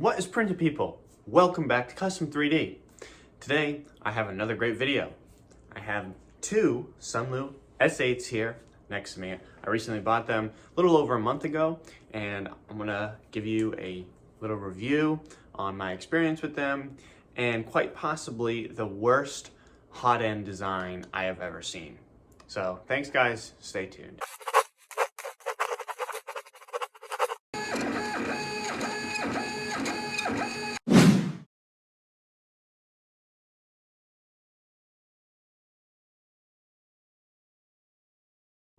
What is printed, people? Welcome back to Custom 3D. Today I have another great video. I have two Sunlu S8s here next to me. I recently bought them a little over a month ago, and I'm gonna give you a little review on my experience with them and quite possibly the worst hot end design I have ever seen. So thanks guys, stay tuned.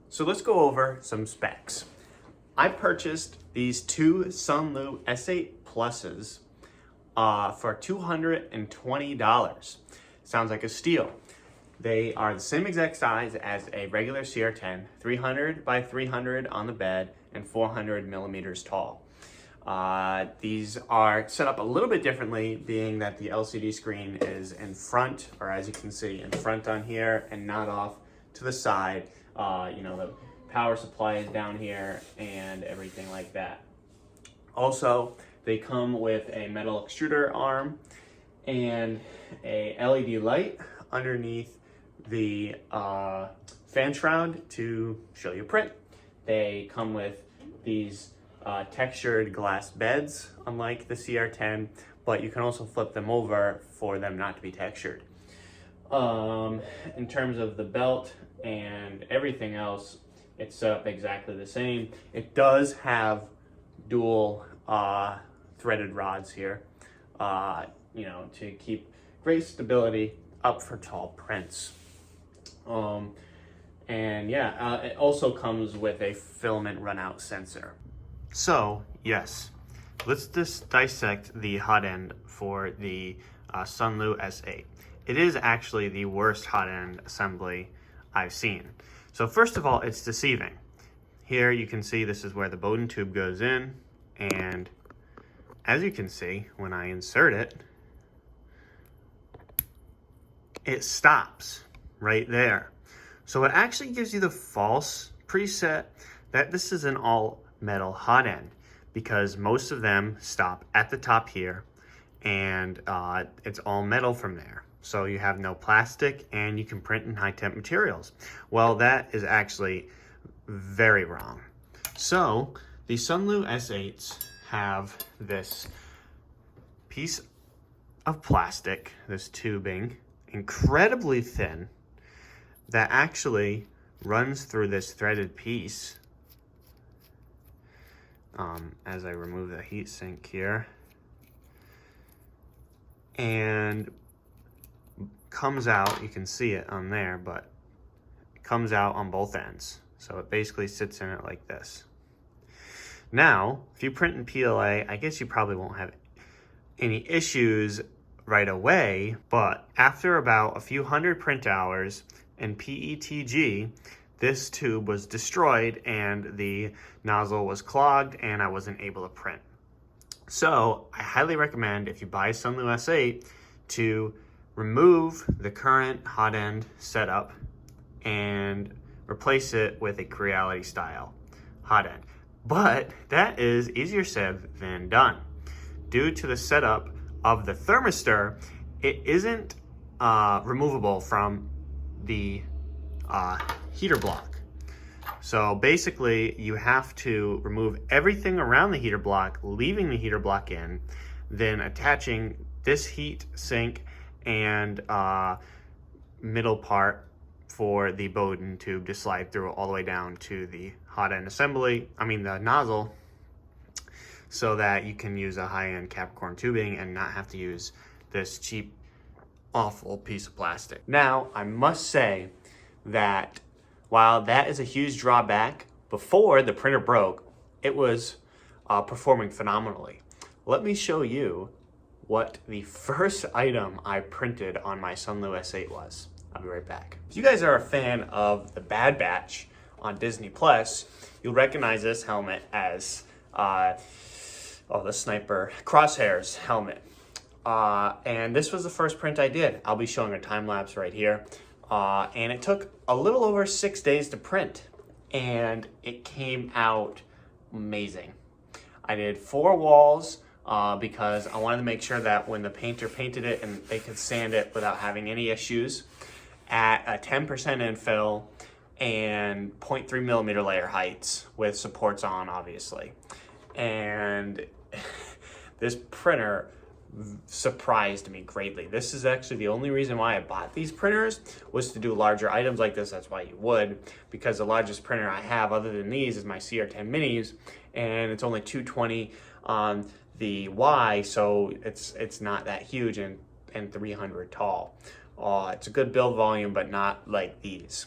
So let's go over some specs. I purchased these two Sunlu S8 Pluses for $220. Sounds like a steal. They are the same exact size as a regular CR10, 300 by 300 on the bed and 400 millimeters tall. These are set up a little bit differently, being that the LCD screen is in front, or as you can see, in front on here and not off to the side. The power supply is down here and everything like that. Also, they come with a metal extruder arm and a LED light underneath the fan shroud to show you print. They come with these textured glass beds, unlike the CR10, but you can also flip them over for them not to be textured. In terms of the belt and everything else, it's set up exactly the same. It does have dual threaded rods here, to keep great stability up for tall prints. It also comes with a filament runout sensor. So yes, let's just dissect the hot end for the Sunlu S8. It is actually the worst hot end assembly I've seen. So first of all, it's deceiving. Here you can see this is where the Bowden tube goes in, and as you can see, when I insert it, it stops right there. So it actually gives you the false preset that this is an all metal hot end, because most of them stop at the top here, and it's all metal from there. So you have no plastic and you can print in high temp materials. Well, that is actually very wrong. So the Sunlu S8s have this piece of plastic, this tubing, incredibly thin, that actually runs through this threaded piece. As I remove the heat sink here, and comes out, you can see it on there, but it comes out on both ends. So it basically sits in it like this. Now, if you print in PLA, I guess you probably won't have any issues right away, but after about a few hundred print hours in PETG, this tube was destroyed and the nozzle was clogged and I wasn't able to print. So I highly recommend, if you buy a Sunlu S8, to remove the current hot end setup and replace it with a Creality style hot end. But that is easier said than done. Due to the setup of the thermistor, it isn't removable from the heater block. So basically you have to remove everything around the heater block, leaving the heater block in, then attaching this heat sink and middle part for the Bowden tube to slide through all the way down to the hot end assembly, the nozzle, so that you can use a high-end Capricorn tubing and not have to use this cheap, awful piece of plastic. Now, I must say that while that is a huge drawback, before the printer broke, it was performing phenomenally. Let me show you what the first item I printed on my Sunlu S8 was. I'll be right back. If you guys are a fan of The Bad Batch on Disney Plus, you'll recognize this helmet as the Sniper Crosshairs helmet. And this was the first print I did. I'll be showing a time lapse right here. And it took a little over 6 days to print, and it came out amazing. I did 4 walls because I wanted to make sure that when the painter painted it and they could sand it without having any issues at a 10% infill and 0.3 millimeter layer heights with supports on, obviously. And this printer surprised me greatly. This is actually the only reason why I bought these printers, was to do larger items like this. That's why you would, because the largest printer I have other than these is my CR10 minis, and it's only 220 on the Y, so it's not that huge, and 300 tall. It's a good build volume, but not like these.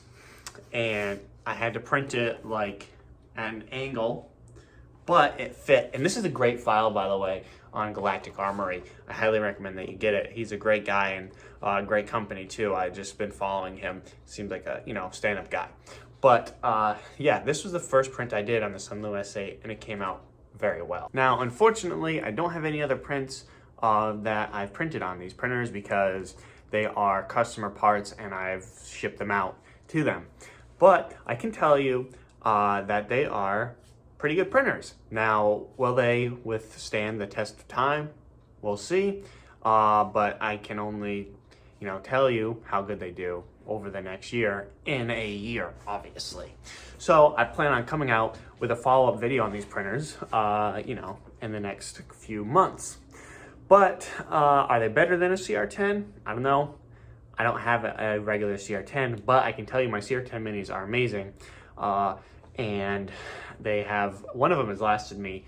And I had to print it like at an angle, but it fit. And this is a great file, by the way, on Galactic Armory. I highly recommend that you get it. He's a great guy and a great company too. I've just been following him. Seems like a, stand-up guy. But yeah, this was the first print I did on the Sunlu S8, and it came out very well. Now, unfortunately, I don't have any other prints that I've printed on these printers because they are customer parts and I've shipped them out to them. But I can tell you that they are pretty good printers. Now, will they withstand the test of time? We'll see. But I can only, tell you how good they do over the next year, in a year, obviously. So I plan on coming out with a follow-up video on these printers, in the next few months. But are they better than a CR10? I don't know. I don't have a regular CR10, but I can tell you my CR10 minis are amazing. And they have, one of them has lasted me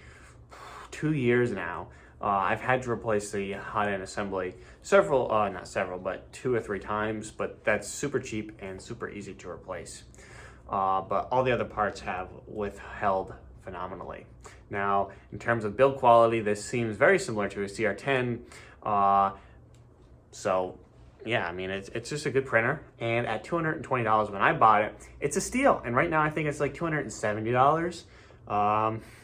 2 years now. I've had to replace the hot end assembly not several, but 2 or 3 times, but that's super cheap and super easy to replace. But all the other parts have withheld phenomenally. Now, in terms of build quality, this seems very similar to a CR10. So yeah, I mean, it's just a good printer. And at $220 when I bought it, it's a steal. And right now I think it's like $270.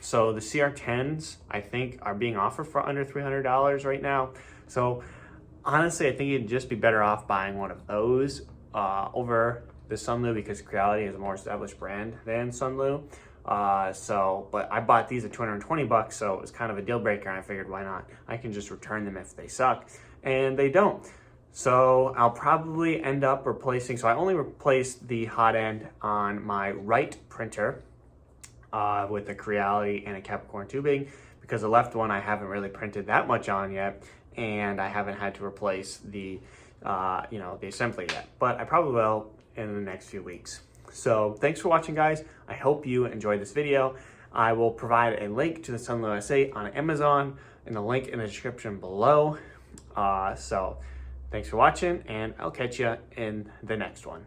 So the CR10s, I think, are being offered for under $300 right now. So honestly, I think you'd just be better off buying one of those over the Sunlu, because Creality is a more established brand than Sunlu. But I bought these at 220 bucks, so it was kind of a deal breaker, and I figured, why not? I can just return them if they suck, and they don't. So I'll probably end up replacing, so I only replaced the hot end on my right printer with a Creality and a Capricorn tubing, because the left one I haven't really printed that much on yet, and I haven't had to replace the, the assembly yet. But I probably will in the next few weeks. So thanks for watching, guys. I hope you enjoyed this video. I will provide a link to the Sunlu S8 on Amazon and a link in the description below. So thanks for watching, and I'll catch you in the next one.